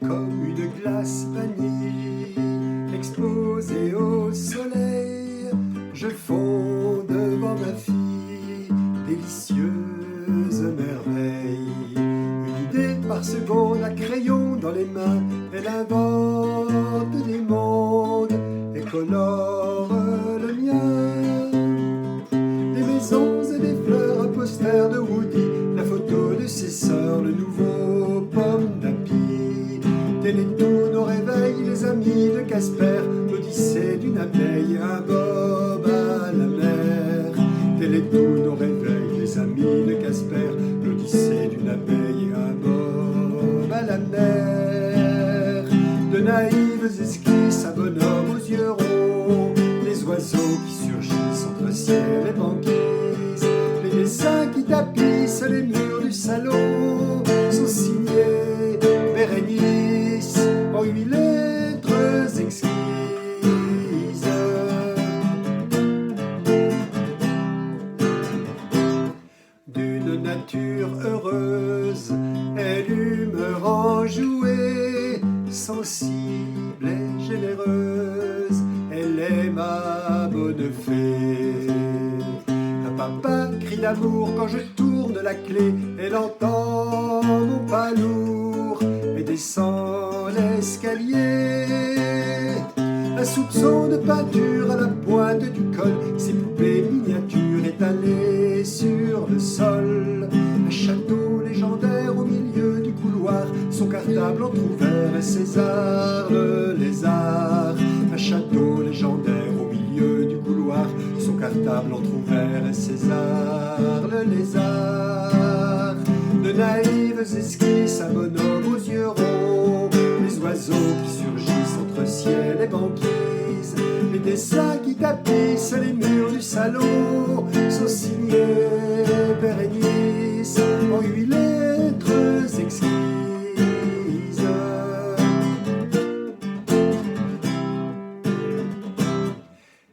Comme une glace vanille exposée au soleil, je fonds devant ma fille, délicieuse merveille. Une idée par seconde à crayon dans les mains, elle invente des mondes et colore le mien. Des maisons et des fleurs, un poster de Woody, la photo de ses sœurs, le nouveau pomme d'Happy. Télétoon au réveil, les amis de Casper, l'odyssée d'une abeille, un bob à la mer. Télétoon au réveil, les amis de Casper, l'odyssée d'une abeille, un bob à la mer. De naïves esquisses, un bonhomme aux yeux ronds, les oiseaux qui surgissent entre ciel et banquise, les dessins qui tapissent les murs du salon sont signés Bérénice en 8 lettres exquises. D'une nature heureuse, elle eut me enjouée, sensible et généreuse, elle est ma bonne fée. Un papa crie d'amour quand je tourne la clé, elle entend mon pas lourd et descend l'escalier. Un soupçon de peinture à la pointe du col, ses poupées miniatures étalées sur le sol. Un château légendaire au milieu du couloir, son cartable entrouvert et César le lézard. Un château légendaire au milieu du couloir, son cartable entrouvert et César le lézard. De naïves esquisses, un bonhomme aux yeux ronds, les oiseaux qui surgissent entre ciel et banquise, les dessins qui tapissent les murs du salon sont signés Bérénice en 8 lettres exquises.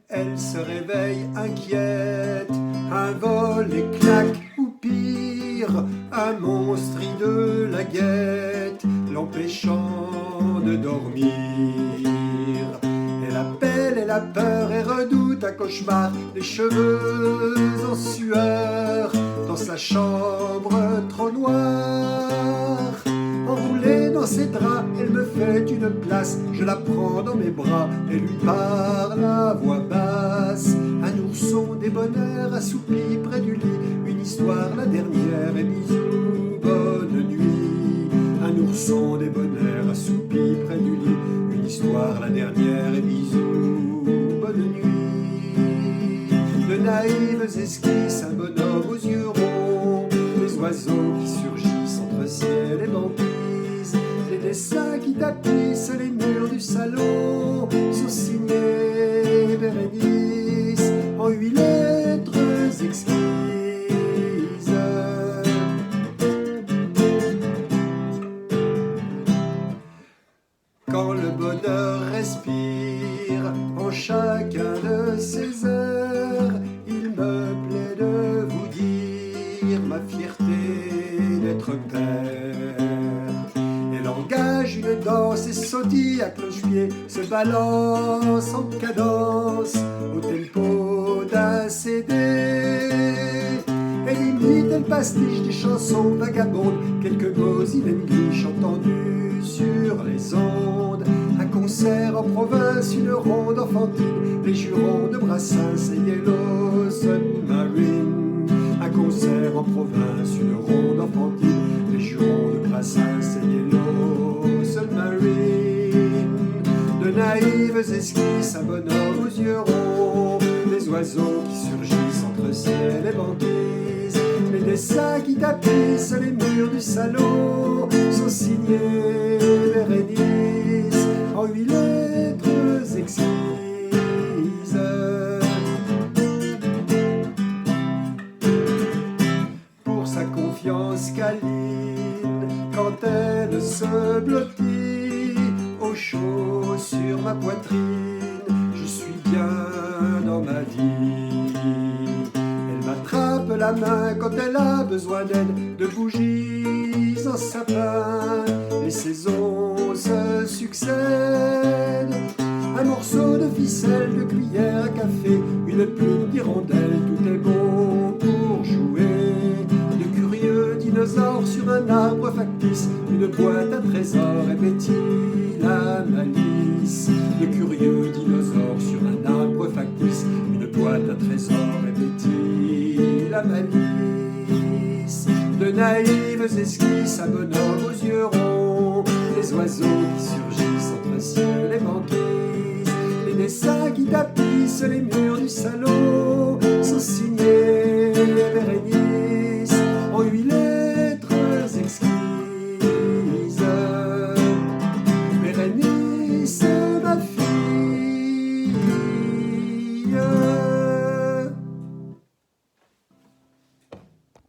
Elle se réveille inquiète, un vol éclate ou pire, un monstre de la guette, l'empêchant de dormir. Elle appelle, elle a peur et redoute un cauchemar, les cheveux en sueur, dans sa chambre trop noire. Enroulée dans ses draps, elle me fait une place, je la prends dans mes bras et lui parle à voix basse. Un ourson débonnaire assoupi près du lit, une histoire la dernière et bisous, bonne nuit. Un ourson débonnaire assoupi près du lit, une histoire la dernière et bisous, bonne nuit. De naïves esquisses, un bonhomme aux yeux ronds, les oiseaux qui surgissent entre ciel et banquise, les dessins qui tapissent les murs du salon sont signés Bérénice en 8 lettres exquises. Quand le bonheur respire en chacun de ses airs, il me plaît de vous dire ma fierté d'être père. Elle engage une danse et sautille à cloche-pied, se balance en cadence au tempo d'un CD. Elle imite, elle pastiche des chansons vagabondes, quelques mots in English entendus sur les ondes. Un concert en province, une ronde enfantine, les jurons de Brassens et Yellow Submarine. Un concert en province, une ronde enfantine, les jurons de Brassens et Yellow Submarine. De naïves esquisses, un bonhomme aux yeux ronds, les oiseaux qui surgissent entre ciel et banquise, les dessins qui tapissent les murs du salon sont signés Bérénice en 8 lettres exquises. Pour sa confiance câline, quand elle se blottit au chaud sur ma poitrine, je suis bien dans ma vie. Elle m'attrape la main quand elle a besoin d'aide, de bougies un sapin, les saisons se succèdent. Un morceau de ficelle, de cuillère à café, une plume d'hirondelle, tout est bon pour jouer. De curieux dinosaures sur un arbre factice, une boîte à trésors et Betty la malice. De curieux dinosaures sur un arbre factice, une boîte à trésors et Betty la malice. De naïves esquisses à bonhommes aux yeux ronds, les oiseaux qui surgissent entre ciel et banquise, les dessins qui tapissent les murs du salon sont signés Bérénice.